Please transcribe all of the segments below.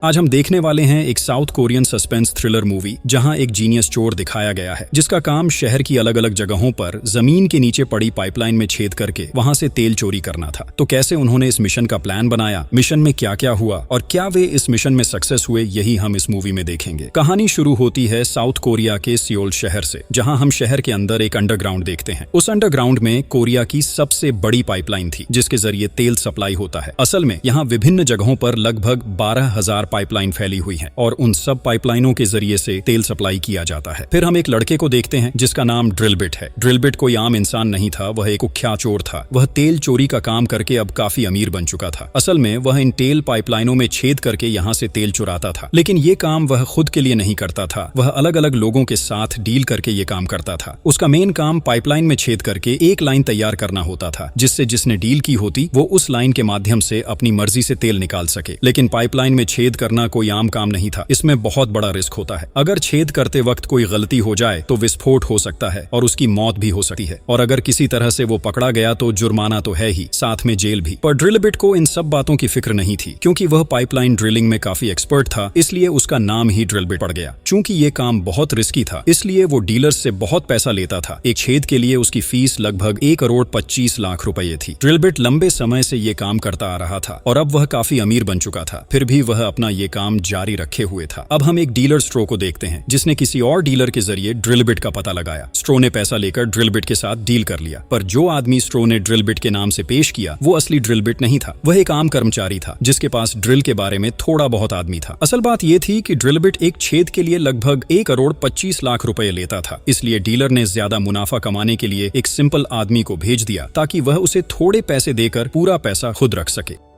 आज हम देखने वाले हैं एक south Korean suspense thriller movie जहां एक जीनियस चोर दिखाया गया है जिसका काम शहर की अलग अलग जगहों पर जमीन के नीचे पड़ी पाइपलाइन में छेद करके वहां से तेल चोरी करना था। तो कैसे उन्होंने इस मिशन का प्लान बनाया, मिशन में क्या क्या हुआ और क्या वे इस मिशन में सक्सेस हुए, यही हम इस मूवी में देखेंगे। कहानी शुरू होती है साउथ कोरिया के सियोल शहर से, जहाँ हम शहर के अंदर एक अंडरग्राउंड देखते हैं। उस अंडरग्राउंड में कोरिया की सबसे बड़ी पाइपलाइन थी जिसके जरिए तेल सप्लाई होता है। असल में यहाँ विभिन्न जगहों पर लगभग 12,000 पाइपलाइन फैली हुई हैं और उन सब पाइपलाइनों के जरिए से तेल सप्लाई किया जाता है। फिर हम एक लड़के को देखते हैं जिसका नाम ड्रिलबिट है। ड्रिलबिट कोई आम इंसान नहीं था, वह एक कुख्यात चोर था। वह तेल चोरी का काम करके अब काफी अमीर बन चुका था। असल में वह इन तेल पाइपलाइनों में छेद करके यहाँ से तेल चुराता था, लेकिन ये काम वह खुद के लिए नहीं करता था, वह अलग अलग लोगों के साथ डील करके ये काम करता था। उसका मेन काम पाइपलाइन में छेद करके एक लाइन तैयार करना होता था जिससे जिसने डील की होती वो उस लाइन के माध्यम से अपनी मर्जी से तेल निकाल सके। लेकिन पाइपलाइन में छेद करना कोई आम काम नहीं था, इसमें बहुत बड़ा रिस्क होता है। अगर छेद करते वक्त कोई गलती हो जाए तो विस्फोट हो सकता है और उसकी मौत भी हो सकती है, और अगर किसी तरह से वो पकड़ा गया तो जुर्माना तो है ही, साथ में जेल भी। पर ड्रिलबिट को इन सब बातों की फिक्र नहीं थी, क्योंकि वह पाइपलाइन ड्रिलिंग में काफी एक्सपर्ट था, इसलिए उसका नाम ही ड्रिलबिट पड़ गया। चूंकि ये काम बहुत रिस्की था, इसलिए वो डीलर्स से बहुत पैसा लेता था। एक छेद के लिए उसकी फीस लगभग 1,25,00,000 रुपए थी। ड्रिलबिट लंबे समय से ये काम करता आ रहा था और अब वह काफी अमीर बन चुका था, फिर भी वह अपना ये काम जारी रखे हुए था। अब हम एक डीलर स्ट्रो को देखते हैं जिसने किसी और डीलर के जरिए ड्रिलबिट का पता लगाया। स्ट्रो ने पैसा लेकर ड्रिलबिट के साथ डील कर लिया, पर जो आदमी स्ट्रो ने ड्रिलबिट के नाम से पेश किया वो असली ड्रिलबिट नहीं था, वह एक आम कर्मचारी था जिसके पास ड्रिल के बारे में थोड़ा बहुत आदमी था। असल बात यह थी कि ड्रिलबिट एक छेद के लिए लगभग 1,25,00,000 रुपए लेता था, इसलिए डीलर ने ज्यादा मुनाफा कमाने के लिए एक सिंपल आदमी को भेज दिया ताकि वह उसे थोड़े पैसे देकर पूरा पैसा खुद रख सके।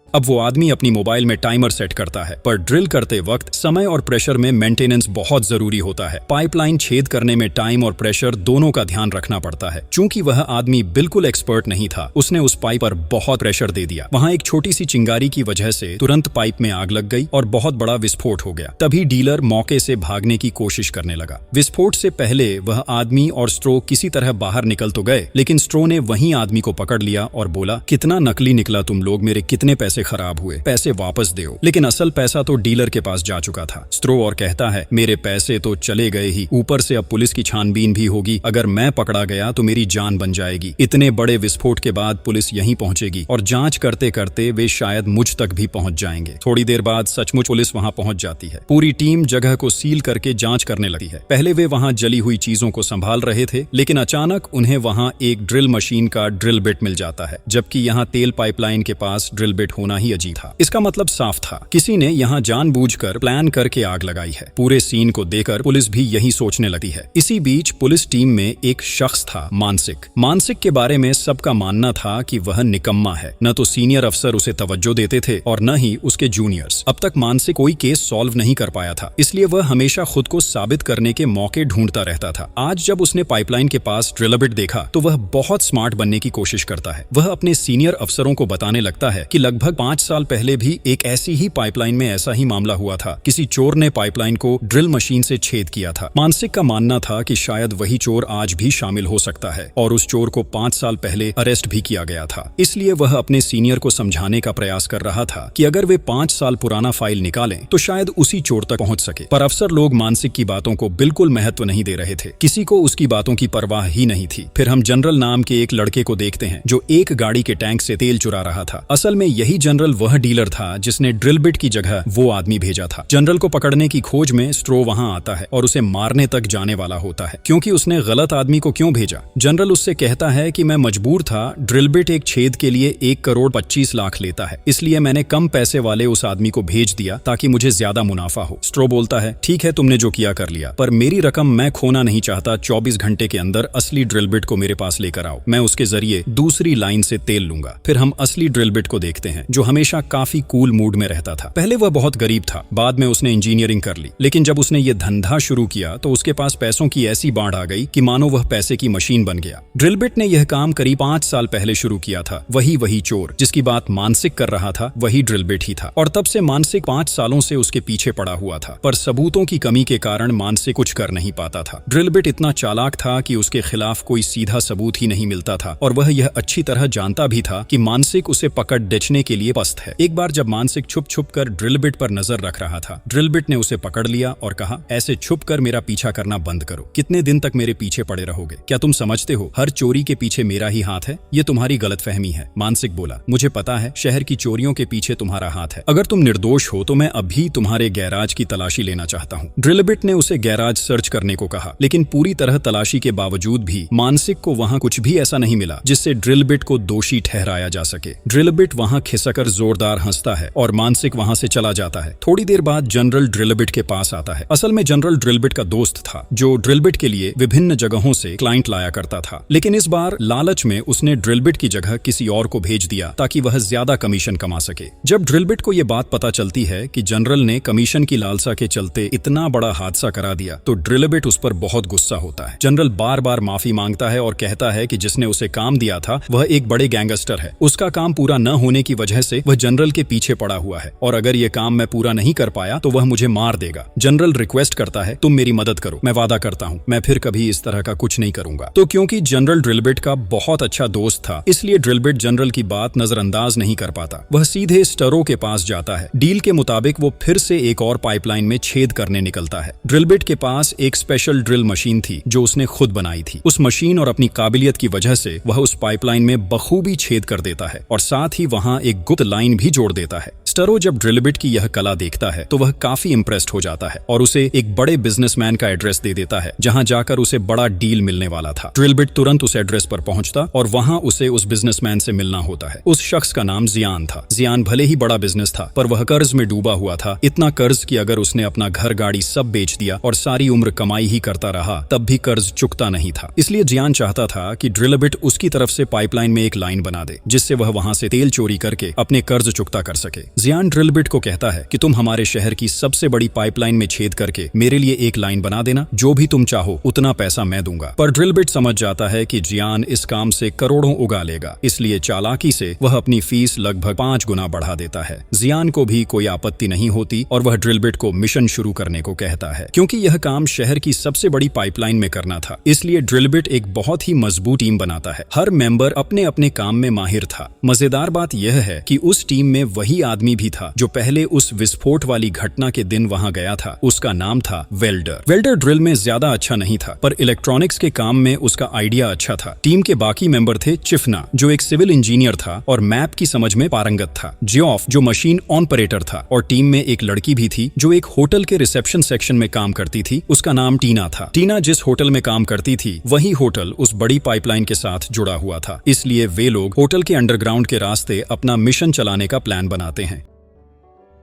अब वो आदमी अपनी मोबाइल में टाइमर सेट करता है, पर ड्रिल करते वक्त समय और प्रेशर में मेंटेनेंस बहुत जरूरी होता है। पाइपलाइन छेद करने में टाइम और प्रेशर दोनों का ध्यान रखना पड़ता है। चूंकि वह आदमी बिल्कुल एक्सपर्ट नहीं था, उसने उस पाइप पर बहुत प्रेशर दे दिया। वहां एक छोटी सी चिंगारी की वजह से तुरंत पाइप में आग लग गई और बहुत बड़ा विस्फोट हो गया। तभी डीलर मौके से भागने की कोशिश करने लगा। विस्फोट से पहले वह आदमी और स्ट्रो किसी तरह बाहर निकल तो गए, लेकिन स्ट्रो ने वही आदमी को पकड़ लिया और बोला, कितना नकली निकला तुम लोग, मेरे कितने पैसे खराब हुए, पैसे वापस दो। लेकिन असल पैसा तो डीलर के पास जा चुका था। स्ट्रो और कहता है, मेरे पैसे तो चले गए ही, ऊपर से अब पुलिस की छानबीन भी होगी, अगर मैं पकड़ा गया तो मेरी जान बन जाएगी। इतने बड़े विस्फोट के बाद पुलिस यहीं पहुंचेगी और जांच करते करते वे शायद मुझ तक भी पहुंच जाएंगे। थोड़ी देर बाद सचमुच पुलिस वहां पहुंच जाती है। पूरी टीम जगह को सील करके जांच करने लगती है। पहले वे वहां जली हुई चीजों को संभाल रहे थे, लेकिन अचानक उन्हें वहां एक ड्रिल मशीन का ड्रिल बिट मिल जाता है, जबकि यहाँ तेल पाइपलाइन के पास ड्रिल बिट होना ही अजीब था। इसका मतलब साफ था, किसी ने यहाँ जानबूझकर प्लान करके आग लगाई है। पूरे सीन को देखकर पुलिस भी यही सोचने लगती है। इसी बीच पुलिस टीम में एक शख्स था, मानसिक के बारे में सबका मानना था कि वह निकम्मा है। न तो सीनियर अफसर उसे तवज्जो देते थे और न ही उसके जूनियर्स। अब तक मानसिक कोई केस सॉल्व नहीं कर पाया था, इसलिए वह हमेशा खुद को साबित करने के मौके ढूंढता रहता था। आज जब उसने पाइपलाइन के पास ड्रिलबिट देखा तो वह बहुत स्मार्ट बनने की कोशिश करता है। वह अपने सीनियर अफसरों को बताने लगता है कि लगभग 5 साल पहले भी एक ऐसी ही पाइपलाइन में ऐसा ही मामला हुआ था। किसी चोर ने पाइपलाइन को ड्रिल मशीन से छेद किया था। मानसिक का मानना था कि शायद वही चोर आज भी शामिल हो सकता है और उस चोर को 5 साल पहले अरेस्ट भी किया गया था। इसलिए वह अपने सीनियर को समझाने का प्रयास कर रहा था कि अगर वे 5 साल पुराना फाइल निकालें तो शायद उसी चोर तक पहुंच सके। पर अफसर लोग मानसिक की बातों को बिल्कुल महत्व नहीं दे रहे थे, किसी को उसकी बातों की परवाह ही नहीं थी। फिर हम जनरल नाम के एक लड़के को देखते हैं जो एक गाड़ी के टैंक से तेल चुरा रहा था। असल में यही जनरल वह डीलर था जिसने ड्रिलबिट की जगह वो आदमी भेजा था। जनरल को पकड़ने की खोज में स्ट्रो वहां आता है और उसे मारने तक जाने वाला होता है, क्योंकि उसने गलत आदमी को क्यों भेजा। जनरल उससे कहता है कि मैं मजबूर था, ड्रिलबिट एक छेद के लिए 1,25,00,000 लेता है, इसलिए मैंने कम पैसे वाले उस आदमी को भेज दिया ताकि मुझे ज्यादा मुनाफा हो। स्ट्रो बोलता है, ठीक है तुमने जो किया कर लिया, पर मेरी रकम मैं खोना नहीं चाहता। 24 घंटे के अंदर असली ड्रिलबिट को मेरे पास लेकर आओ, मैं उसके जरिए दूसरी लाइन से तेल लूंगा। फिर हम असली ड्रिलबिट को देखते हैं जो हमेशा काफी कूल मूड में रहता था। पहले वह बहुत गरीब था, बाद में उसने इंजीनियरिंग कर ली, लेकिन जब उसने ये धंधा शुरू किया तो उसके पास पैसों की ऐसी बाढ़ आ गई कि मानो वह पैसे की मशीन बन गया। ड्रिलबिट ने यह काम करीब 5 साल पहले शुरू किया था। वही चोर जिसकी बात मानसिक कर रहा था, वही ड्रिलबिट ही था, और तब से मानसिक 5 सालों से उसके पीछे पड़ा हुआ था। पर सबूतों की कमी के कारण मानसिक कुछ कर नहीं पाता था। ड्रिलबिट इतना चालाक था कि उसके खिलाफ कोई सीधा सबूत ही नहीं मिलता था, और वह यह अच्छी तरह जानता भी था कि मानसिक उसे पकड़ डिचने के लिए लिए पस्त है। एक बार जब मानसिक छुप छुप कर ड्रिल बिट पर नजर रख रहा था, ड्रिल बिट ने उसे पकड़ लिया और कहा, ऐसे छुप कर मेरा पीछा करना बंद करो। कितने दिन तक मेरे पीछे पड़े रहोगे? क्या तुम समझते हो हर चोरी के पीछे मेरा ही हाथ है? ये तुम्हारी गलतफहमी है। मानसिक बोला, मुझे पता है शहर की चोरियों के पीछे तुम्हारा हाथ है। अगर तुम निर्दोष हो तो मैं अभी तुम्हारे गैराज की तलाशी लेना चाहता हूँ। ड्रिल बिट ने उसे गैराज सर्च करने को कहा, लेकिन पूरी तरह तलाशी के बावजूद भी मानसिक को वहाँ कुछ भी ऐसा नहीं मिला जिससे ड्रिल बिट को दोषी ठहराया जा सके। ड्रिल बिट वहाँ खिसकर जोरदार हंसता है और मानसिक वहाँ से चला जाता है। थोड़ी देर बाद जनरल ड्रिल बिट के पास आता है। असल में जनरल ड्रिल बिट का दोस्त था जो ड्रिल बिट के लिए विभिन्न जगहों से क्लाइंट लाया करता था, लेकिन इस बार लालच में उसने ड्रिल बिट की जगह किसी और को भेज दिया ताकि वह ज्यादा कमीशन कमा सके। जब ड्रिल बिट को यह बात पता चलती है कि जनरल ने कमीशन की लालसा के चलते इतना बड़ा हादसा करा दिया तो ड्रिल बिट उस पर बहुत गुस्सा होता है। जनरल बार बार माफी मांगता है और कहता है कि जिसने उसे काम दिया था वह एक बड़े गैंगस्टर है। उसका काम पूरा न होने की वजह से वह जनरल के पीछे पड़ा हुआ है और अगर यह काम मैं पूरा नहीं कर पाया तो वह मुझे मार देगा। जनरल रिक्वेस्ट करता है, तुम मेरी मदद करो, मैं वादा करता हूँ मैं फिर कभी इस तरह का कुछ नहीं करूंगा। तो क्योंकि जनरल ड्रिल बिट का बहुत अच्छा दोस्त था, इसलिए ड्रिल बिट जनरल की बात नजरअंदाज नहीं कर पाता। वह सीधे स्टरो के पास जाता है। डील के मुताबिक वो फिर से एक और पाइपलाइन में छेद करने निकलता है। ड्रिल बिट के पास एक स्पेशल ड्रिल मशीन थी जो उसने खुद बनाई थी। उस मशीन और अपनी काबिलियत की वजह से वह उस पाइपलाइन में बखूबी छेद कर देता है और साथ ही वहां एक गुप्त लाइन भी जोड़ देता है। स्टरो जब ड्रिल बिट की यह कला देखता है तो वह काफी इंप्रेस्ड हो जाता है और उसे एक बड़े बिजनेसमैन का एड्रेस दे देता है जहां जाकर उसे बड़ा डील मिलने वाला था। ड्रिल बिट तुरंत उस एड्रेस पर पहुंचता और वहां उसे उस बिजनेसमैन से मिलना होता है। उस शख्स का नाम जियान था। जियान भले ही बड़ा बिजनेस था पर वह कर्ज में डूबा हुआ था। इतना कर्ज कि अगर उसने अपना घर गाड़ी सब बेच दिया और सारी उम्र कमाई ही करता रहा तब भी कर्ज चुकता नहीं था। इसलिए जियान चाहता था कि ड्रिल बिट उसकी तरफ से पाइपलाइन में एक लाइन बना दे जिससे वह वहां से तेल चोरी करके अपने कर्ज चुकता कर सके। जियान ड्रिल बिट को कहता है कि तुम हमारे शहर की सबसे बड़ी पाइपलाइन में छेद करके मेरे लिए एक लाइन बना देना, जो भी तुम चाहो उतना पैसा मैं दूंगा। पर ड्रिल बिट समझ जाता है कि जियान इस काम से करोड़ों उगा लेगा, इसलिए चालाकी से वह अपनी फीस लगभग 5 गुना बढ़ा देता है। जियान को भी कोई आपत्ति नहीं होती और वह ड्रिल बिट को मिशन शुरू करने को कहता है। क्योंकि यह काम शहर की सबसे बड़ी पाइपलाइन में करना था, इसलिए ड्रिल बिट एक बहुत ही मजबूत टीम बनाता है। हर मेंबर अपने अपने काम में माहिर था। मजेदार बात यह है कि उस टीम में वही आदमी भी था जो पहले उस विस्फोट वाली घटना के दिन वहां गया था। उसका नाम था वेल्डर। वेल्डर ड्रिल में ज्यादा अच्छा नहीं था पर इलेक्ट्रॉनिक्स के काम में उसका आइडिया अच्छा था। टीम के बाकी मेंबर थे चिफना जो एक सिविल इंजीनियर था और मैप की समझ में पारंगत था, जियोफ जो मशीन ऑपरेटर था और टीम में एक लड़की भी थी जो एक होटल के रिसेप्शन सेक्शन में काम करती थी। उसका नाम टीना था। टीना जिस होटल में काम करती थी वही होटल उस बड़ी पाइपलाइन के साथ जुड़ा हुआ था, इसलिए वे लोग होटल के अंडरग्राउंड के रास्ते अपना मिशन चलाने का प्लान बनाते हैं।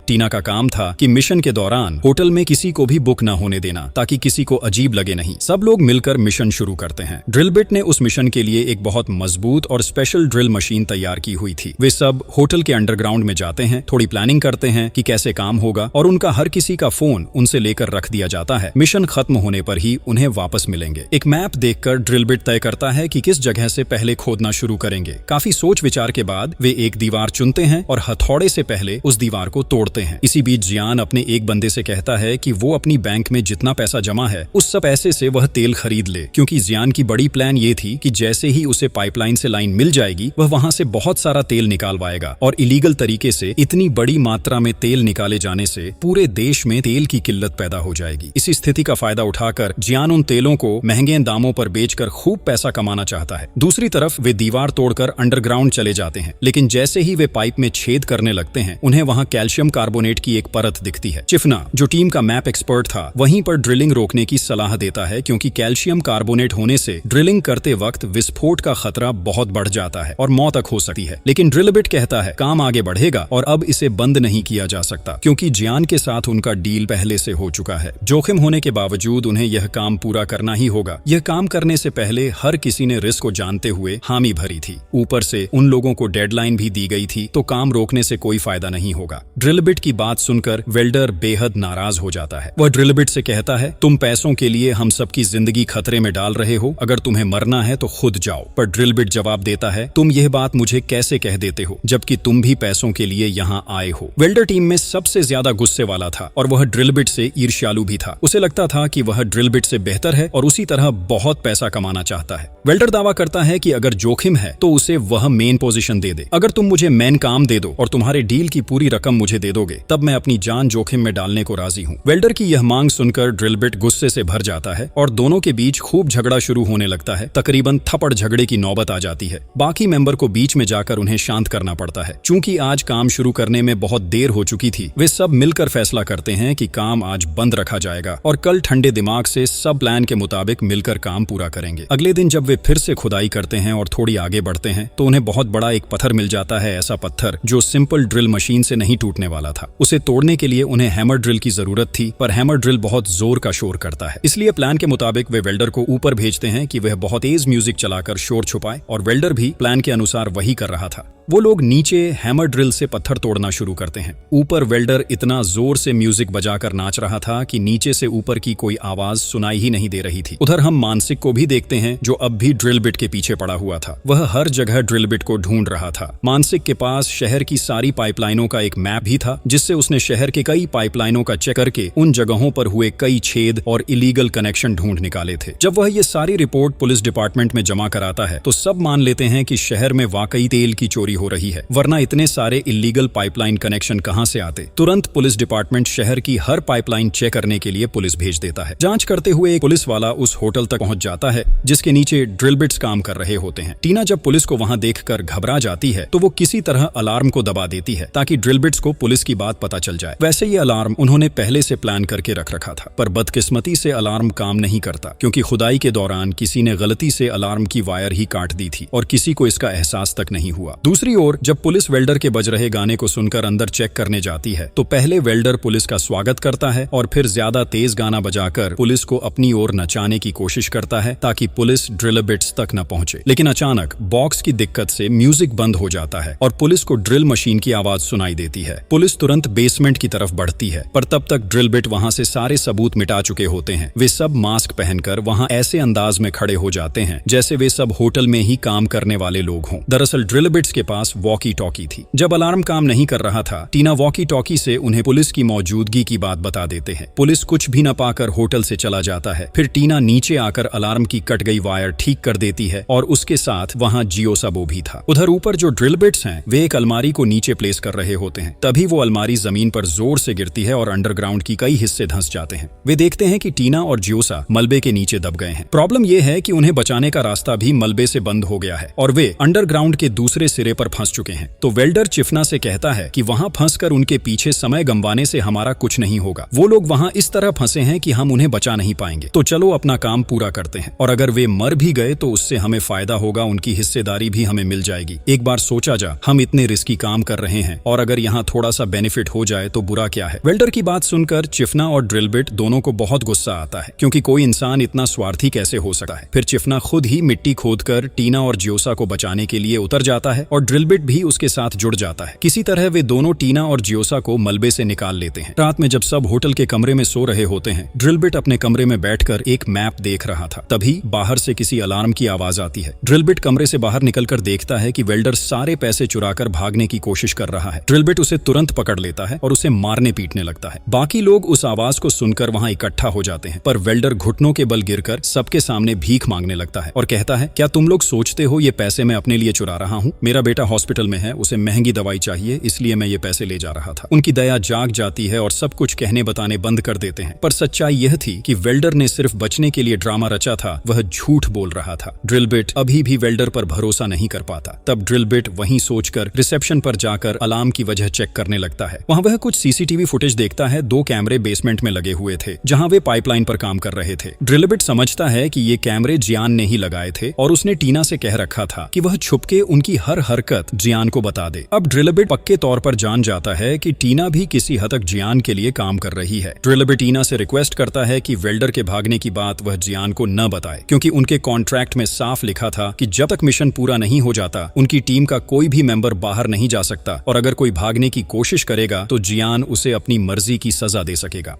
टीना का काम था कि मिशन के दौरान होटल में किसी को भी बुक न होने देना ताकि किसी को अजीब लगे नहीं। सब लोग मिलकर मिशन शुरू करते हैं। ड्रिल बिट ने उस मिशन के लिए एक बहुत मजबूत और स्पेशल ड्रिल मशीन तैयार की हुई थी। वे सब होटल के अंडरग्राउंड में जाते हैं, थोड़ी प्लानिंग करते हैं कि कैसे काम होगा और उनका हर किसी का फोन उनसे लेकर रख दिया जाता है। मिशन खत्म होने पर ही उन्हें वापस मिलेंगे। एक मैप देखकर ड्रिल बिट तय करता है कि किस जगह से पहले खोदना शुरू करेंगे। काफी सोच विचार के बाद वे एक दीवार चुनते हैं और हथौड़े से पहले उस दीवार को तोड़ते हैं। इसी बीच जियान अपने एक बंदे से कहता है कि वो अपनी बैंक में जितना पैसा जमा है उस सब पैसे से वह तेल खरीद ले, क्योंकि जियान की बड़ी प्लान ये थी कि जैसे ही उसे पाइपलाइन से लाइन मिल जाएगी वह वहां से बहुत सारा तेल निकालवाएगा और इलीगल तरीके से इतनी बड़ी मात्रा में तेल निकाले जाने से पूरे देश में तेल की किल्लत पैदा हो जाएगी। इसी स्थिति का फायदा उठाकर जियान उन तेलों को महंगे दामों पर बेचकर खूब पैसा कमाना चाहता है। दूसरी तरफ वे दीवार तोड़कर अंडरग्राउंड चले जाते हैं, लेकिन जैसे ही वे पाइप में छेद करने लगते हैं उन्हें वहां कैल्शियम कार्बोनेट की एक परत दिखती है। चिफना जो टीम का मैप एक्सपर्ट था वहीं पर ड्रिलिंग रोकने की सलाह देता है, क्योंकि कैल्शियम कार्बोनेट होने से ड्रिलिंग करते वक्त विस्फोट का खतरा बहुत बढ़ जाता है और मौत तक हो सकती है। लेकिन ड्रिल बिट कहता है काम आगे बढ़ेगा और अब इसे बंद नहीं किया जा सकता, क्योंकि जियान के साथ उनका डील पहले से हो चुका है। जोखिम होने के बावजूद उन्हें यह काम पूरा करना ही होगा। यह काम करने से पहले हर किसी ने रिस्क को जानते हुए हामी भरी थी। ऊपर से उन लोगों को डेडलाइन भी दी गई थी, तो काम रोकने से कोई फायदा नहीं होगा। ड्रिल बिट बिट की बात सुनकर वेल्डर बेहद नाराज हो जाता है। वह ड्रिल बिट से कहता है, तुम पैसों के लिए हम सबकी जिंदगी खतरे में डाल रहे हो, अगर तुम्हें मरना है तो खुद जाओ। पर ड्रिल बिट जवाब देता है, तुम यह बात मुझे कैसे कह देते हो जबकि तुम भी पैसों के लिए यहाँ आए हो। वेल्डर टीम में सबसे ज्यादा गुस्से वाला था और वह ड्रिल बिट से ईर्ष्यालु भी था। उसे लगता था कि वह ड्रिल बिट से बेहतर है और उसी तरह बहुत पैसा कमाना चाहता है। वेल्डर दावा करता है कि अगर जोखिम है तो उसे वह मेन पोजीशन दे दे। अगर तुम मुझे मेन काम दे दो और तुम्हारे डील की पूरी रकम मुझे दे दोगे तब मैं अपनी जान जोखिम में डालने को राजी हूँ। वेल्डर की यह मांग सुनकर ड्रिल बिट गुस्से से भर जाता है और दोनों के बीच खूब झगड़ा शुरू होने लगता है। तकरीबन थप्पड़ झगड़े की नौबत आ जाती है। बाकी मेंबर को बीच में जाकर उन्हें शांत करना पड़ता है। चूंकि आज काम शुरू करने में बहुत देर हो चुकी थी, वे सब मिलकर फैसला करते हैं कि काम आज बंद रखा जाएगा और कल ठंडे दिमाग से सब प्लान के मुताबिक मिलकर काम पूरा करेंगे। अगले दिन जब वे फिर से खुदाई करते हैं और थोड़ी आगे बढ़ते हैं तो उन्हें बहुत बड़ा एक पत्थर मिल जाता है। ऐसा पत्थर जो सिंपल ड्रिल मशीन से नहीं टूटने वाला था। उसे तोड़ने के लिए उन्हें हैमर ड्रिल की जरूरत थी, पर हैमर ड्रिल बहुत जोर का शोर करता है। इसलिए प्लान के मुताबिक वे वेल्डर को ऊपर भेजते हैं कि वह बहुत तेज म्यूजिक चलाकर शोर छुपाए और वेल्डर भी प्लान के अनुसार वही कर रहा था। वो लोग नीचे हैमर ड्रिल से पत्थर तोड़ना शुरू करते हैं। ऊपर वेल्डर इतना जोर से म्यूजिक बजाकर नाच रहा था कि नीचे से ऊपर की कोई आवाज सुनाई ही नहीं दे रही थी। उधर हम मानसिक को भी देखते हैं जो अब भी ड्रिल बिट के पीछे पड़ा हुआ था। वह हर जगह ड्रिल बिट को ढूंढ रहा था। मानसिक के पास शहर की सारी पाइपलाइनों का एक मैप भी था जिससे उसने शहर के कई पाइपलाइनों का चेक करके उन जगहों पर हुए कई छेद और इलीगल कनेक्शन ढूंढ निकाले थे। जब वह ये सारी रिपोर्ट पुलिस डिपार्टमेंट में जमा कराता है तो सब मान लेते हैं कि शहर में वाकई तेल की चोरी हो रही है, वरना इतने सारे इलीगल पाइपलाइन कनेक्शन कहां से आते। तुरंत पुलिस डिपार्टमेंट शहर की हर पाइपलाइन चेक करने के लिए पुलिस भेज देता है। जांच करते हुए एक पुलिस वाला उस होटल तक पहुंच जाता है जिसके नीचे ड्रिल बिट्स काम कर रहे होते हैं। टीना जब पुलिस को वहां देखकर घबरा जाती है तो वो किसी तरह अलार्म को दबा देती है ताकि ड्रिल बिट्स को पुलिस की बात पता चल जाए। वैसे ये अलार्म उन्होंने पहले से प्लान करके रख रखा था, पर बदकिस्मती से अलार्म काम नहीं करता क्योंकि खुदाई के दौरान किसी ने गलती से अलार्म की वायर ही काट दी थी और किसी को इसका एहसास तक नहीं हुआ। दूसरी ओर जब पुलिस वेल्डर के बज रहे गाने को सुनकर अंदर चेक करने जाती है तो पहले वेल्डर पुलिस का स्वागत करता है और फिर ज्यादा तेज गाना बजाकर पुलिस को अपनी ओर नचाने की कोशिश करता है ताकि पुलिस ड्रिल बिट्स तक न पहुंचे। लेकिन अचानक बॉक्स की दिक्कत से म्यूजिक बंद हो जाता है और पुलिस को ड्रिल मशीन की आवाज सुनाई देती है। पुलिस तुरंत बेसमेंट की तरफ बढ़ती है, पर तब तक ड्रिल बिट वहां से सारे सबूत मिटा चुके होते हैं। वे सब मास्क पहनकर वहां ऐसे अंदाज में खड़े हो जाते हैं जैसे वे सब होटल में ही काम करने वाले लोग हों। दरअसल ड्रिल बिट्स के पास वॉकी टॉकी थी। जब अलार्म काम नहीं कर रहा था, टीना वॉकी टॉकी से उन्हें पुलिस की मौजूदगी की बात बता देते हैं। पुलिस कुछ भी न पाकर होटल से चला जाता है। फिर टीना नीचे आकर अलार्म की कट गई वायर ठीक कर देती है और उसके साथ वहां जियो सबो भी था। उधर ऊपर जो ड्रिल बिट्स हैं वे एक अलमारी को नीचे प्लेस कर रहे होते हैं। तभी वो अलमारी जमीन पर जोर से गिरती है और अंडरग्राउंड की कई हिस्से धंस जाते हैं। वे देखते हैं कि टीना और जियोसा मलबे के नीचे दब गए हैं। प्रॉब्लम यह है कि उन्हें बचाने का रास्ता भी मलबे से बंद हो गया है और वे अंडरग्राउंड के दूसरे सिरे पर फंस चुके हैं। तो वेल्डर चिफना से कहता है कि वहां फंसकर उनके पीछे समय गंवाने से हमारा कुछ नहीं होगा। वो लोग वहां इस तरह फंसे हैं कि हम उन्हें बचा नहीं पाएंगे, तो चलो अपना काम पूरा करते हैं और अगर वे मर भी गए तो उससे हमें फायदा होगा, उनकी हिस्सेदारी भी हमें मिल जाएगी। एक बार सोचा जा, हम इतने रिस्की काम कर रहे हैं और अगर यहाँ थोड़ा सा बेनिफिट हो जाए तो बुरा क्या है। वेल्डर की बात सुनकर चिफना और ड्रिल बिट दोनों को बहुत गुस्सा आता है क्योंकि कोई इंसान इतना स्वार्थी कैसे हो सकता है। फिर चिफना खुद ही मिट्टी खोदकर टीना और जियोसा को बचाने के लिए उतर जाता है और ड्रिल बिट भी उसके साथ जुड़ जाता है। किसी तरह वे दोनों टीना और जियोसा को मलबे से निकाल लेते हैं। रात में जब सब होटल के कमरे में सो रहे होते हैं, ड्रिल बिट अपने कमरे में बैठकर एक मैप देख रहा था। तभी बाहर से किसी अलार्म की आवाज आती है। ड्रिल बिट कमरे से बाहर निकलकर देखता है कि वेल्डर सारे पैसे चुराकर भागने की कोशिश कर रहा है। ड्रिल बिट उसे तुरंत पकड़ लेता है और उसे मारने पीटने लगता है। बाकी लोग उस आवाज को सुनकर वहां इकट्ठा हो जाते हैं, पर वेल्डर घुटनों के बल गिरकर सबके सामने भीख मांगने लगता है और कहता है, क्या तुम लोग सोचते हो ये पैसे मैं अपने लिए चुरा रहा हूँ? मेरा बेटा हॉस्पिटल में है, उसे महंगी दवाई चाहिए, इसलिए मैं ये पैसे ले जा रहा था। उनकी दया जाग जाती है और सब कुछ कहने बताने बंद कर देते हैं, पर सच्चाई यह थी कि वेल्डर ने सिर्फ बचने के लिए ड्रामा रचा था, वह झूठ बोल रहा था। ड्रिल बिट अभी भी वेल्डर पर भरोसा नहीं कर पाता। तब ड्रिल बिट वहीं सोचकर रिसेप्शन पर जाकर अलार्म की वजह चेक करने लगता है। वहां वह कुछ सीसीटीवी फुटेज देखता है। 2 कैमरे बेसमेंट में लगे हुए थे जहां वे पाइपलाइन पर काम कर रहे थे। ड्रिल बिट समझता है कि ये कैमरे जियान ने ही लगाए थे और उसने टीना से कह रखा था कि वह छुपके उनकी हर हरकत हरकत जियान को बता दे। अब ड्रिलबिट पक्के तौर पर जान जाता है कि टीना भी किसी हद तक जियान के लिए काम कर रही है। ड्रिलबिट टीना से रिक्वेस्ट करता है कि वेल्डर के भागने की बात वह जियान को न बताए, क्योंकि उनके कॉन्ट्रैक्ट में साफ लिखा था कि जब तक मिशन पूरा नहीं हो जाता उनकी टीम का कोई भी मेंबर बाहर नहीं जा सकता, और अगर कोई भागने की कोशिश करेगा तो जियान उसे अपनी मर्जी की सजा दे सकेगा।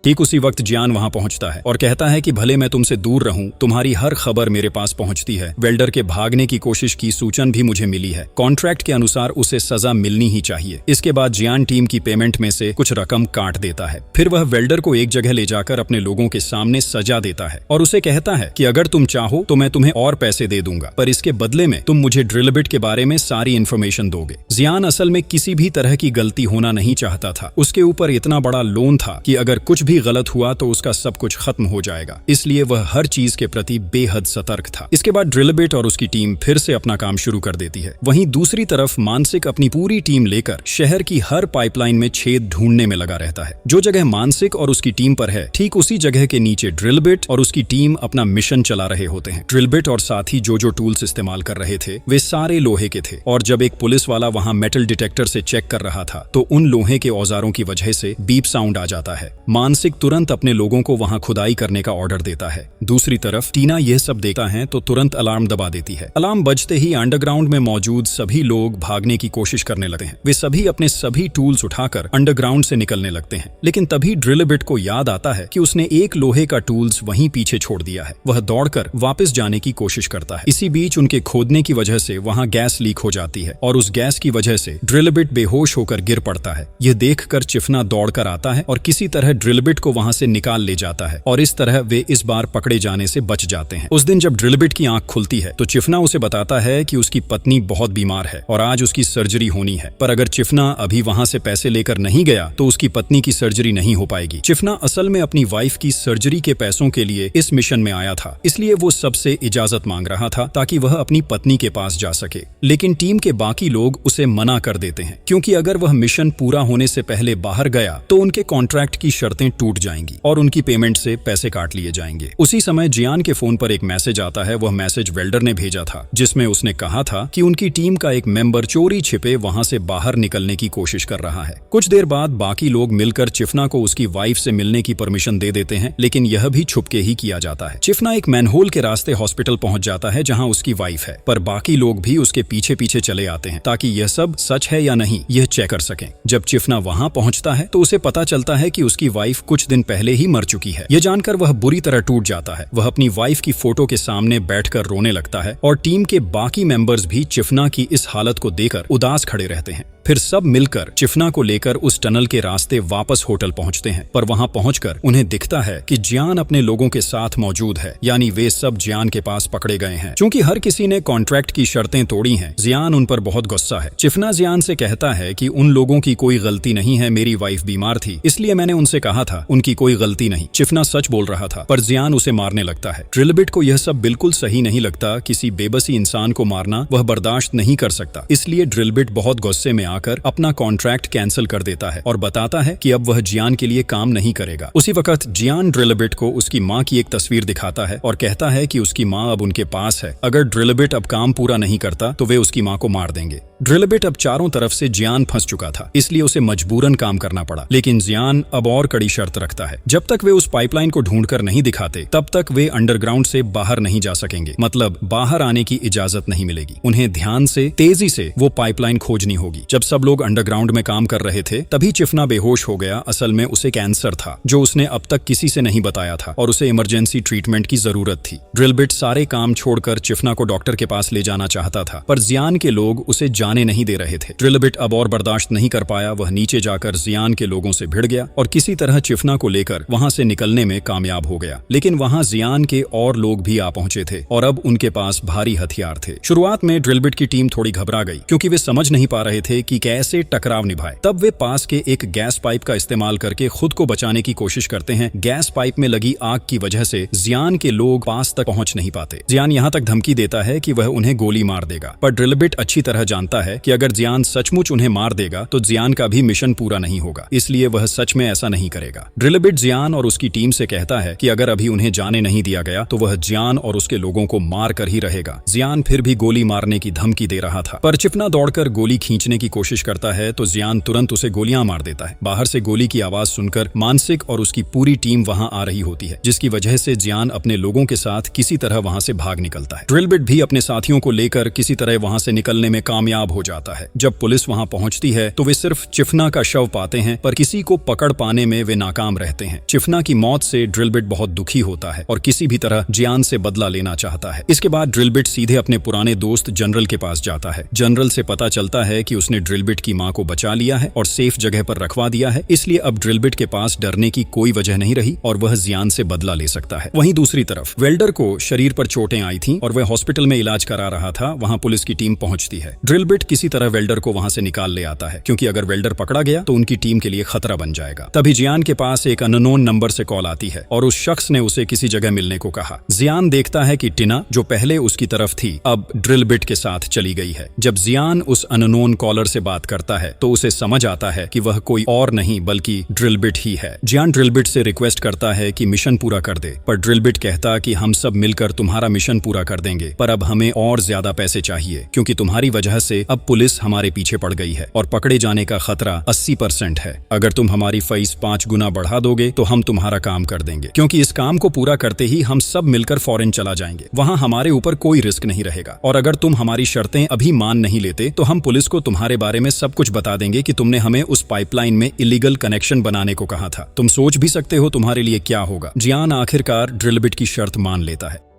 ठीक उसी वक्त जियान वहां पहुंचता है और कहता है कि भले मैं तुमसे दूर रहूं, तुम्हारी हर खबर मेरे पास पहुंचती है। वेल्डर के भागने की कोशिश की सूचना भी मुझे मिली है। कॉन्ट्रैक्ट के अनुसार उसे सजा मिलनी ही चाहिए। इसके बाद जियान टीम की पेमेंट में से कुछ रकम काट देता है। फिर वह वेल्डर को एक जगह ले जाकर अपने लोगों के सामने सजा देता है और उसे कहता है कि अगर तुम चाहो तो मैं तुम्हें और पैसे दे दूंगा, पर इसके बदले में तुम मुझे ड्रिलबिट के बारे में सारी इन्फॉर्मेशन दोगे। जियान असल में किसी भी तरह की गलती होना नहीं चाहता था। उसके ऊपर इतना बड़ा लोन था कि अगर कुछ भी गलत हुआ तो उसका सब कुछ खत्म हो जाएगा, इसलिए वह हर चीज के प्रति बेहद सतर्क था। इसके बाद ड्रिलबिट और उसकी टीम फिर से अपना काम शुरू कर देती है। वहीं दूसरी तरफ मानसिक अपनी पूरी टीम लेकर शहर की हर पाइपलाइन में छेद ढूंढने में लगा रहता है। जो जगह मानसिक और उसकी टीम पर है, ठीक उसी जगह के नीचे ड्रिलबिट और उसकी टीम अपना मिशन चला रहे होते हैं। ड्रिलबिट और साथ ही जो टूल्स इस्तेमाल कर रहे थे वे सारे लोहे के थे, और जब एक पुलिस वाला वहां मेटल डिटेक्टर से चेक कर रहा था तो उन लोहे के औजारों की वजह से बीप साउंड आ जाता है। मानसिक तुरंत अपने लोगों को वहां खुदाई करने का ऑर्डर देता है। दूसरी तरफ टीना यह सब देखता है तो तुरंत अलार्म दबा देती है। अलार्म बजते ही अंडरग्राउंड में मौजूद सभी लोग भागने की कोशिश करने लगते हैं। वे सभी अपने सभी टूल्स उठाकर अंडरग्राउंड से निकलने लगते हैं, लेकिन तभी ड्रिलबिट को याद आता है कि उसने एक लोहे का टूल्स वहीं पीछे छोड़ दिया है। वह दौड़कर वापस जाने की कोशिश करता है। इसी बीच उनके खोदने की वजह से वहां गैस लीक हो जाती है और उस गैस की वजह से ड्रिलबिट बेहोश होकर गिर पड़ता है। यह देखकर चिफना दौड़कर आता है और किसी तरह ड्रिलबिट को वहां से निकाल ले जाता है, और इस तरह वे इस बार पकड़े जाने से बच जाते हैं। उस दिन जब ड्रिलबिट की आंख खुलती है तो चिफना उसे बताता है कि उसकी पत्नी बहुत बीमार है और आज उसकी सर्जरी होनी है, पर अगर चिफना अभी वहां से पैसे लेकर नहीं गया तो उसकी पत्नी की सर्जरी नहीं हो पाएगी। चिफना असल में अपनी वाइफ की सर्जरी के पैसों के लिए इस मिशन में आया था, इसलिए वो सबसे इजाजत मांग रहा था ताकि वह अपनी पत्नी के पास जा सके। लेकिन टीम के बाकी लोग उसे मना कर देते हैं, क्योंकि अगर वह मिशन पूरा होने से पहले बाहर गया तो उनके कॉन्ट्रैक्ट की शर्तें टूट जाएंगी और उनकी पेमेंट से पैसे काट लिए जाएंगे। उसी समय जियान के फोन पर एक मैसेज आता है। वह मैसेज वेल्डर ने भेजा था, जिसमें उसने कहा था कि उनकी टीम का एक मेंबर चोरी छिपे वहां से बाहर निकलने की कोशिश कर रहा है। कुछ देर बाद बाकी लोग मिलकर चिफना को उसकी वाइफ से मिलने की परमिशन दे देते हैं, लेकिन यह भी छुपके ही किया जाता है। चिफना एक मैनहोल के रास्ते हॉस्पिटल पहुंच जाता है जहां उसकी वाइफ है, पर बाकी लोग भी उसके पीछे पीछे चले आते हैं ताकि यह सब सच है या नहीं यह चेक कर सकें। जब चिफना वहां पहुंचता है तो उसे पता चलता है कि उसकी वाइफ कुछ दिन पहले ही मर चुकी है। यह जानकर वह बुरी तरह टूट जाता है। वह अपनी वाइफ की फोटो के सामने बैठकर रोने लगता है और टीम के बाकी मेंबर्स भी चिफना की इस हालत को देखकर उदास खड़े रहते हैं। फिर सब मिलकर चिफना को लेकर उस टनल के रास्ते वापस होटल पहुंचते हैं, पर वहां पहुंचकर उन्हें दिखता है कि जियान अपने लोगों के साथ मौजूद है, यानी वे सब जियान के पास पकड़े गए हैं। चूंकि हर किसी ने कॉन्ट्रैक्ट की शर्तें तोड़ी हैं, जियान उन पर बहुत गुस्सा है। चिफना जियान से कहता है कि उन लोगों की कोई गलती नहीं है, मेरी वाइफ बीमार थी इसलिए मैंने उनसे कहा था, उनकी कोई गलती नहीं। चिफना सच बोल रहा था, पर जियान उसे मारने लगता है। ड्रिलबिट को यह सब बिल्कुल सही नहीं लगता। किसी बेबसी इंसान को मारना वह बर्दाश्त नहीं कर सकता, इसलिए ड्रिलबिट बहुत गुस्से में आकर अपना कॉन्ट्रैक्ट कैंसिल कर देता है और बताता है कि अब वह जियान के लिए काम नहीं करेगा। उसी वक्त जियान ड्रिलबिट को उसकी माँ की एक तस्वीर दिखाता है और कहता है कि उसकी माँ अब उनके पास है। अगर ड्रिलबिट अब काम पूरा नहीं करता तो वे उसकी माँ को मार देंगे। ड्रिलबिट अब चारों तरफ से जियान फंस चुका था, इसलिए उसे मजबूरन काम करना पड़ा। लेकिन जियान अब और कड़ी शर्त रखता है, जब तक वे उस पाइपलाइन को ढूंढकर नहीं दिखाते तब तक वे अंडरग्राउंड से बाहर नहीं जा सकेंगे, मतलब बाहर आने की इजाजत नहीं मिलेगी। उन्हें ध्यान से तेजी से वो पाइपलाइन खोजनी होगी। जब सब लोग अंडरग्राउंड में काम कर रहे थे तभी चिफना बेहोश हो गया। असल में उसे कैंसर था जो उसने अब तक किसी से नहीं बताया था और उसे इमरजेंसी ट्रीटमेंट की जरूरत थी। ड्रिलबिट सारे काम छोड़कर चिफना को डॉक्टर के पास ले जाना चाहता था, पर जियान के लोग उसे जाने नहीं दे रहे थे। ड्रिलबिट अब और बर्दाश्त नहीं कर पाया। वह नीचे जाकर जियान के लोगों से भिड़ गया और किसी तरह चिफना को लेकर वहां से निकलने में कामयाब हो गया। लेकिन वहां जियान के और लोग भी आ पहुंचे थे और अब उनके पास भारी हथियार थे। शुरुआत में ड्रिलबिट की टीम थोड़ी घबरा गई क्योंकि वे समझ नहीं पा रहे थे कि कैसे टकराव निभाए। तब वे पास के एक गैस पाइप का इस्तेमाल करके खुद को बचाने की कोशिश करते हैं। गैस पाइप में लगी आग की वजह से जियान के लोग पास तक पहुंच नहीं पाते। जियान यहाँ तक धमकी देता है कि वह उन्हें गोली मार देगा, पर ड्रिलबिट अच्छी तरह जानता है कि अगर जियान सचमुच उन्हें मार देगा तो जियान का भी मिशन पूरा नहीं होगा, इसलिए वह सच में ऐसा नहीं करेगा। जाएगा। ड्रिलबिट जियान और उसकी टीम से कहता है कि अगर अभी उन्हें जाने नहीं दिया गया तो वह जियान और उसके लोगों को मार कर ही रहेगा। जियान फिर भी गोली मारने की धमकी दे रहा था, पर चिफना दौड़कर गोली खींचने की कोशिश करता है तो जियान तुरंत उसे गोलियां मार देता है। बाहर से गोली की आवाज सुनकर मानसिक और उसकी पूरी टीम वहां आ रही होती है, जिसकी वजह से जियान अपने लोगों के साथ किसी तरह वहां से भाग निकलता है। ड्रिलबिट भी अपने साथियों को लेकर किसी तरह वहां से निकलने में कामयाब हो जाता है। जब पुलिस वहां पहुंचती है तो वे सिर्फ चिफना का शव पाते हैं, पर किसी को पकड़ पाने में वे नाकाम रहते हैं। चिफना की मौत से ड्रिलबिट बहुत दुखी होता है और किसी भी तरह जियान से बदला लेना चाहता है। इसके बाद ड्रिलबिट सीधे अपने पुराने दोस्त जनरल के पास जाता है। जनरल से पता चलता है कि उसने ड्रिलबिट की मां को बचा लिया है और सेफ जगह पर रखवा दिया है, इसलिए अब ड्रिलबिट के पास डरने की कोई वजह नहीं रही और वह जियान से बदला ले सकता है। वहीं दूसरी तरफ वेल्डर को शरीर पर चोटें आई थीं और वह हॉस्पिटल में इलाज करा रहा था। वहां पुलिस की टीम पहुंचती है। ड्रिलबिट किसी तरह वेल्डर को वहां से निकाल ले आता है, क्योंकि अगर वेल्डर पकड़ा गया तो उनकी टीम के लिए खतरा बन जाएगा। तभी जियान के पास एक अननोन नंबर से कॉल आती है और उस शख्स ने उसे किसी जगह मिलने को कहा। जियान देखता है कि टिना, जो पहले उसकी तरफ थी, अब ड्रिलबिट के साथ चली गई है। जब जियान उस अननोन कॉलर से बात करता है तो उसे समझ आता है कि वह कोई और नहीं बल्कि ड्रिलबिट ही है। जियान ड्रिलबिट से रिक्वेस्ट करता है कि मिशन पूरा कर दे, पर ड्रिलबिट कहता कि हम सब मिलकर तुम्हारा मिशन पूरा कर देंगे, पर अब हमें और ज्यादा पैसे चाहिए, क्योंकि तुम्हारी वजह से अब पुलिस हमारे पीछे पड़ गई है और पकड़े जाने का खतरा 80% है। अगर तुम हमारी फीस 5 गुना बढ़ा दोगे तो हम तुम्हारा काम कर देंगे, क्योंकि इस काम को पूरा करते ही हम सब मिलकर फॉरेन चला जाएंगे। वहां हमारे ऊपर कोई रिस्क नहीं रहेगा, और अगर तुम हमारी शर्तें अभी मान नहीं लेते तो हम पुलिस को तुम्हारे बारे में सब कुछ बता देंगे कि तुमने हमें उस पाइपलाइन में इलीगल कनेक्शन बनाने को कहा था। तुम सोच भी सकते हो तुम्हारे लिए क्या होगा। जियान आखिरकार ड्रिलबिट की शर्त मान लेता है।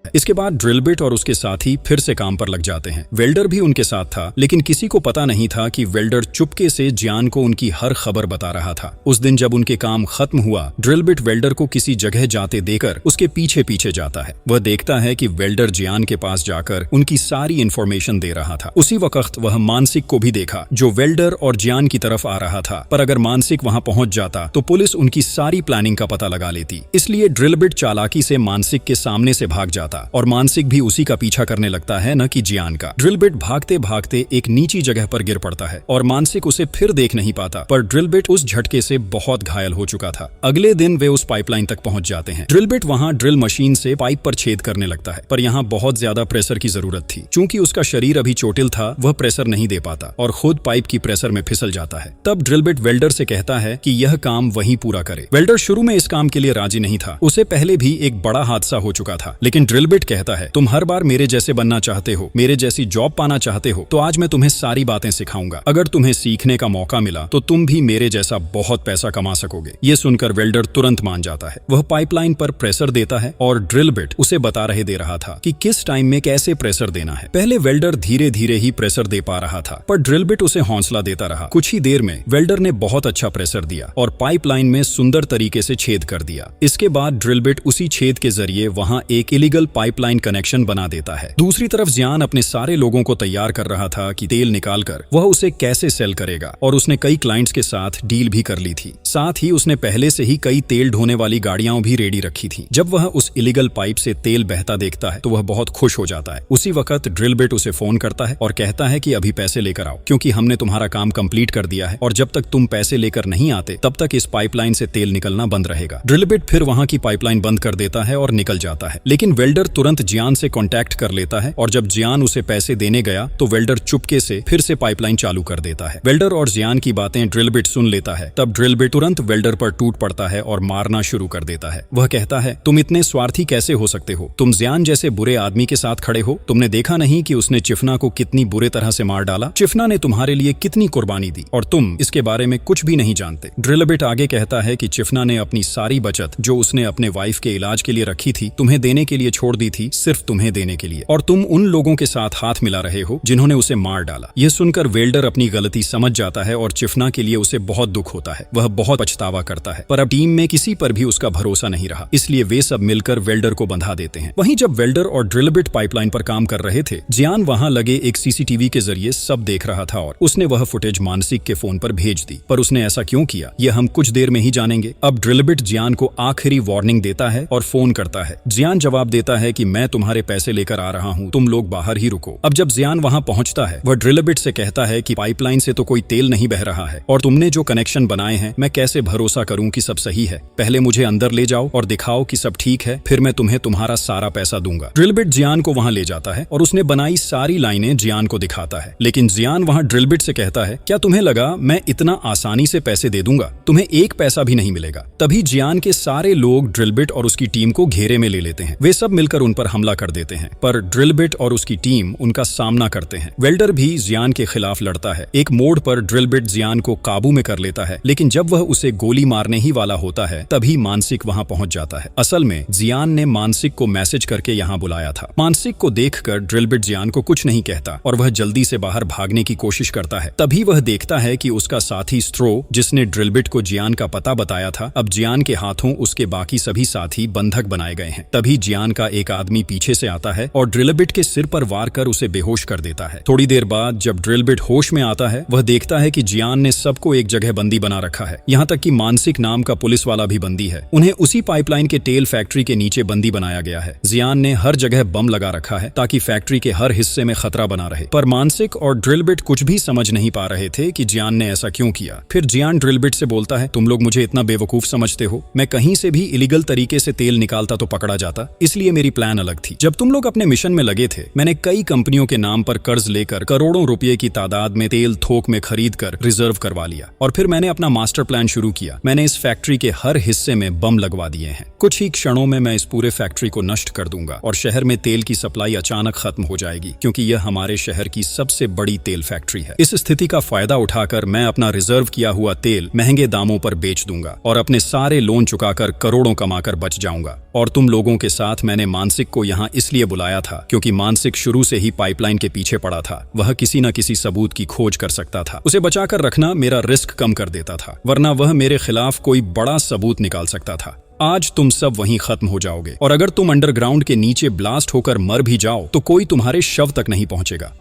इसके बाद ड्रिलबिट और उसके साथी फिर से काम पर लग जाते हैं। वेल्डर भी उनके साथ था, लेकिन किसी को पता नहीं था कि वेल्डर चुपके से जियान को उनकी हर खबर बता रहा था। उस दिन जब उनके काम खत्म हुआ, ड्रिलबिट वेल्डर को किसी जगह जाते देकर उसके पीछे पीछे जाता है। वह देखता है कि वेल्डर जियान के पास जाकर उनकी सारी इंफॉर्मेशन दे रहा था। उसी वक्त वह मानसिक को भी देखा, जो वेल्डर और जियान की तरफ आ रहा था, पर अगर मानसिक वहां पहुंच जाता तो पुलिस उनकी सारी प्लानिंग का पता लगा लेती। इसलिए ड्रिलबिट चालाकी से मानसिक के सामने से भाग जाता और मानसिक भी उसी का पीछा करने लगता है, न कि जियान का। ड्रिलबिट भागते भागते एक नीची जगह पर गिर पड़ता है और मानसिक उसे फिर देख नहीं पाता, पर ड्रिलबिट उस झटके से बहुत घायल हो चुका था। अगले दिन वे उस पाइपलाइन तक पहुंच जाते हैं। ड्रिलबिट वहां ड्रिल मशीन से पाइप पर छेद करने लगता है, पर यहाँ बहुत ज्यादा प्रेशर की जरूरत थी। चूंकि उसका शरीर अभी चोटिल था, वह प्रेशर नहीं दे पाता और खुद पाइप की प्रेशर में फिसल जाता है। तब ड्रिलबिट वेल्डर से कहता है कि यह काम वहीं पूरा करे। वेल्डर शुरू में इस काम के लिए राजी नहीं था, उसे पहले भी एक बड़ा हादसा हो चुका था, लेकिन ड्रिलबिट कहता है, तुम हर बार मेरे जैसे बनना चाहते हो, मेरे जैसी जॉब पाना चाहते हो, तो आज मैं तुम्हें सारी बातें सिखाऊंगा। अगर तुम्हें सीखने का मौका मिला तो तुम भी मेरे जैसा बहुत पैसा कमा सकोगे। ये सुनकर वेल्डर तुरंत मान जाता है। वह पाइपलाइन पर प्रेशर देता है और ड्रिलबिट उसे बता दे रहा था कि किस टाइम में कैसे प्रेशर देना है। पहले वेल्डर धीरे धीरे ही प्रेशर दे पा रहा था, पर ड्रिलबिट उसे हौसला देता रहा। कुछ ही देर में वेल्डर ने बहुत अच्छा प्रेशर दिया और पाइपलाइन में सुंदर तरीके से छेद कर दिया। इसके बाद ड्रिलबिट उसी छेद के जरिए वहां एक इलीगल पाइपलाइन कनेक्शन बना देता है। दूसरी तरफ जियान अपने सारे लोगों को तैयार कर रहा था कि तेल निकालकर वह उसे कैसे सेल करेगा, और उसने कई क्लाइंट्स के साथ डील भी कर ली थी। साथ ही उसने पहले से ही कई तेल ढोने वाली गाड़ियां भी रेडी रखी थी। जब वह उस इलीगल पाइप से तेल बहता देखता है तो वह बहुत खुश हो जाता है। उसी वक्त ड्रिलबिट उसे फोन करता है और कहता है कि अभी पैसे लेकर आओ, क्योंकि हमने तुम्हारा काम कंप्लीट कर दिया है और जब तक तुम पैसे लेकर नहीं आते तब तक इस पाइपलाइन से तेल निकलना बंद रहेगा। ड्रिलबिट फिर वहां की पाइपलाइन बंद कर देता है और निकल जाता है, लेकिन वेल्डर तुरंत जियान से कॉन्टैक्ट कर लेता है और जब जियान उसे पैसे देने गया तो वेल्डर चुपके से फिर से पाइपलाइन चालू कर देता है। वेल्डर और जियान की बातें ड्रिलबिट सुन लेता है। तब ड्रिलबिट तुरंत वेल्डर पर टूट पड़ता है और मारना शुरू कर देता है। वह कहता है, तुम इतने स्वार्थी कैसे हो सकते हो? तुम जियान जैसे बुरे आदमी के साथ खड़े हो। तुमने देखा नहीं कि उसने चिफना को कितनी बुरे तरह से मार डाला? चिफना ने तुम्हारे लिए कितनी कुर्बानी दी और तुम इसके बारे में कुछ भी नहीं जानते। ड्रिलबिट आगे कहता है कि चिफना ने अपनी सारी बचत जो उसने अपने वाइफ के इलाज के लिए रखी थी तुम्हें देने के लिए छोड़ दी थी, सिर्फ तुम्हें देने के लिए, और तुम उन लोगों के साथ हाथ मिला रहे हो जिन्होंने उसे मार डाला। यह सुनकर वेल्डर अपनी गलती समझ जाता है और चिफना के लिए उसे बहुत दुख होता है। वह बहुत पछतावा करता है, पर अब टीम में किसी पर भी उसका भरोसा नहीं रहा, इसलिए वे सब मिलकर वेल्डर को बंधा देते हैं। वहीं जब वेल्डर और ड्रिलबिट पाइपलाइन पर काम कर रहे थे, जियान वहां लगे एक सीसीटीवी के जरिए सब देख रहा था और उसने वह फुटेज मानसिक के फोन पर भेज दी। पर उसने ऐसा क्यों किया, यह हम कुछ देर में ही जानेंगे। अब ड्रिलबिट जियान को आखिरी वार्निंग देता है और फोन करता है। जियान जवाब देता है कि मैं तुम्हारे पैसे लेकर आ रहा हूँ, तुम लोग बाहर ही रुको। अब जब जियान वहाँ पहुँचता है, वह ड्रिलबिट से कहता है कि पाइपलाइन से तो कोई तेल नहीं बह रहा है और तुमने जो कनेक्शन बनाए हैं मैं कैसे भरोसा करूँ कि सब सही है। पहले मुझे अंदर ले जाओ और दिखाओ कि सब ठीक है, फिर मैं तुम्हें तुम्हारा सारा पैसा दूंगा। ड्रिलबिट जियान को वहाँ ले जाता है और उसने बनाई सारी लाइनें जियान को दिखाता है, लेकिन जियान वहाँ ड्रिलबिट से कहता है, क्या तुम्हें लगा मैं इतना आसानी से पैसे दे दूंगा? तुम्हें एक पैसा भी नहीं मिलेगा। तभी जियान के सारे लोग ड्रिलबिट और उसकी टीम को घेरे में ले लेते हैं। वे सब मिलकर उन पर हमला कर देते हैं, पर ड्रिलबिट और उसकी टीम उनका सामना करते हैं। वेल्डर भी जियान के खिलाफ लड़ता है। एक मोड़ पर ड्रिलबिट जियान को काबू में कर लेता है, लेकिन जब वह उसे गोली मारने ही वाला होता है तभी मानसिक वहां पहुंच जाता है। असल में जियान ने मानसिक को मैसेज करके यहां बुलाया था। मानसिक को देखकर ड्रिलबिट जियान को कुछ नहीं कहता और वह जल्दी से बाहर भागने की कोशिश करता है। तभी वह देखता है कि उसका साथी स्ट्रो, जिसने ड्रिलबिट को जियान का पता बताया था, अब जियान के हाथों उसके बाकी सभी साथी बंधक बनाए गए हैं। तभी जियान का एक आदमी पीछे से आता है और ड्रिलबिट के सिर पर वार कर उसे बेहोश कर देता है। थोड़ी देर बाद जब ड्रिलबिट होश में आता है, वह देखता है कि जियान ने सबको एक जगह बंदी बना रखा है, यहाँ तक कि मानसिक नाम का पुलिस वाला भी बंदी है। उन्हें उसी पाइपलाइन के तेल फैक्ट्री के नीचे बंदी बनाया गया है। जियान ने हर जगह बम लगा रखा है ताकि फैक्ट्री के हर हिस्से में खतरा बना रहे, पर मानसिक और ड्रिलबिट कुछ भी समझ नहीं पा रहे थे कि जियान ने ऐसा क्यों किया। फिर जियान ड्रिलबिट से बोलता है, तुम लोग मुझे इतना बेवकूफ समझते हो? मैं कहीं से भी इलीगल तरीके से तेल निकालता तो पकड़ा जाता, इसलिए मेरी प्लान अलग थी। जब तुम लोग अपने मिशन में लगे थे, मैंने कई कंपनियों के नाम पर कर्ज लेकर करोड़ों रुपए की तादाद में तेल थोक में खरीद कर रिजर्व करवा लिया और फिर मैंने अपना मास्टर प्लान शुरू किया। मैंने इस फैक्ट्री के हर हिस्से में बम लगवा दिए हैं। कुछ ही क्षणों में मैं इस पूरे फैक्ट्री को नष्ट कर दूंगा और शहर में तेल की सप्लाई अचानक खत्म हो जाएगी, क्योंकि यह हमारे शहर की सबसे बड़ी तेल फैक्ट्री है। इस स्थिति का फायदा उठाकर मैं अपना रिजर्व किया हुआ तेल महंगे दामों पर बेच दूंगा और अपने सारे लोन चुकाकर करोड़ों कमाकर बच जाऊंगा। और तुम लोगों के साथ मैंने मानसिक को यहाँ इसलिए बुलाया था क्योंकि मानसिक शुरू से ही पाइपलाइन के पीछे पड़ा था। वह किसी न किसी सबूत की खोज कर सकता था। उसे बचाकर रखना मेरा रिस्क कम कर देता था, वरना वह मेरे खिलाफ कोई बड़ा सबूत निकाल सकता था। आज तुम सब वहीं खत्म हो जाओगे और अगर तुम अंडरग्राउंड के नीचे ब्लास्ट होकर मर भी जाओ तो कोई तुम्हारे शव तक नहीं पहुंचेगा।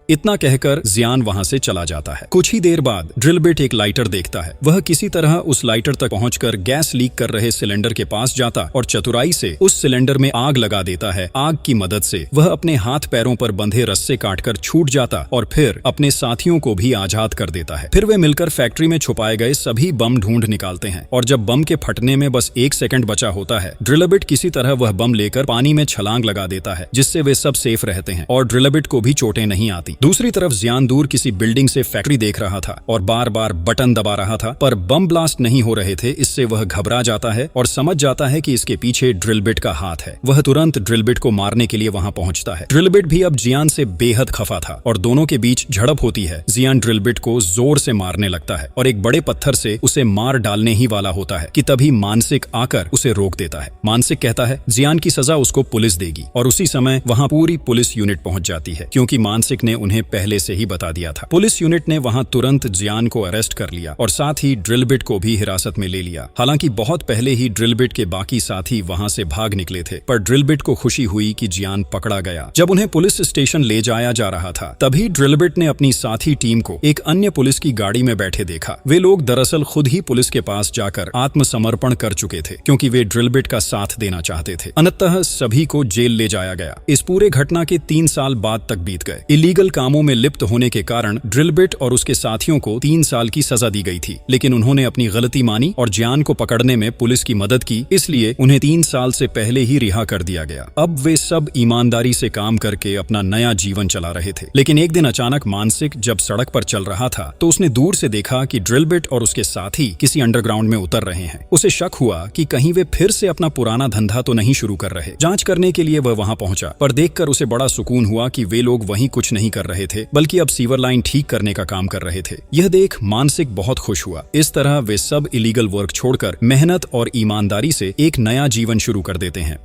इतना कहकर जियान वहां से चला जाता है। कुछ ही देर बाद ड्रिलबिट एक लाइटर देखता है। वह किसी तरह उस लाइटर तक पहुंचकर गैस लीक कर रहे सिलेंडर के पास जाता और चतुराई से उस सिलेंडर में आग लगा देता है। आग की मदद से वह अपने हाथ पैरों पर बंधे रस्से काटकर छूट जाता और फिर अपने साथियों को भी आजाद कर देता है। फिर वे मिलकर फैक्ट्री में छुपाए गए सभी बम ढूंढ निकालते हैं और जब बम के फटने में बस 1 सेकंड बचा होता है, ड्रिलबिट किसी तरह वह बम लेकर पानी में छलांग लगा देता है, जिससे वे सब सेफ रहते हैं और ड्रिलबिट को भी चोटें नहीं आती। दूसरी तरफ जियान दूर किसी बिल्डिंग से फैक्ट्री देख रहा था और बार बार बटन दबा रहा था, पर बम ब्लास्ट नहीं हो रहे थे। इससे वह घबरा जाता है और समझ जाता है कि इसके पीछे ड्रिलबिट का हाथ है। वह तुरंत ड्रिलबिट को मारने के लिए वहां पहुंचता है। ड्रिलबिट भी अब जियान से बेहद खफा था और दोनों के बीच झड़प होती है। जियान ड्रिलबिट को जोर से मारने लगता है और एक बड़े पत्थर से उसे मार डालने ही वाला होता है कि तभी मानसिक आकर उसे रोक देता है। मानसिक कहता है जियान की सजा उसको पुलिस देगी और उसी समय वहां पूरी पुलिस यूनिट पहुंच जाती है, क्योंकि मानसिक ने उन्हें पहले से ही बता दिया था। पुलिस यूनिट ने वहां तुरंत जियान को अरेस्ट कर लिया और साथ ही ड्रिलबिट को भी हिरासत में ले लिया। हालांकि बहुत पहले ही ड्रिलबिट के बाकी साथी वहां से भाग निकले थे, पर ड्रिलबिट को खुशी हुई कि जियान पकड़ा गया। जब उन्हें पुलिस स्टेशन ले जाया जा रहा था, तभी ड्रिलबिट ने अपनी साथी टीम को एक अन्य पुलिस की गाड़ी में बैठे देखा। वे लोग दरअसल खुद ही पुलिस के पास जाकर आत्मसमर्पण कर चुके थे, क्योंकि वे ड्रिलबिट का साथ देना चाहते थे। अंततः सभी को जेल ले जाया गया। इस पूरे घटना के 3 साल बाद तक बीत गए। इलीगल कामों में लिप्त होने के कारण ड्रिलबिट और उसके साथियों को 3 साल की सजा दी गई थी, लेकिन उन्होंने अपनी गलती मानी और जियान को पकड़ने में पुलिस की मदद की, इसलिए उन्हें 3 साल से पहले ही रिहा कर दिया गया। अब वे सब ईमानदारी से काम करके अपना नया जीवन चला रहे थे। लेकिन एक दिन अचानक मानसिक जब सड़क पर चल रहा था तो उसने दूर से देखा कि ड्रिलबिट और उसके साथी किसी अंडरग्राउंड में उतर रहे हैं। उसे शक हुआ कि कहीं वे फिर से अपना पुराना धंधा तो नहीं शुरू कर रहे। जांच करने के लिए वह वहां पहुंचा, पर देखकर उसे बड़ा सुकून हुआ कि वे लोग वहीं कुछ नहीं कर रहे थे, बल्कि अब सीवर लाइन ठीक करने का काम कर रहे थे। यह देख मानसिक बहुत खुश हुआ। इस तरह वे सब इलीगल वर्क छोड़कर मेहनत और ईमानदारी से एक नया जीवन शुरू कर देते हैं।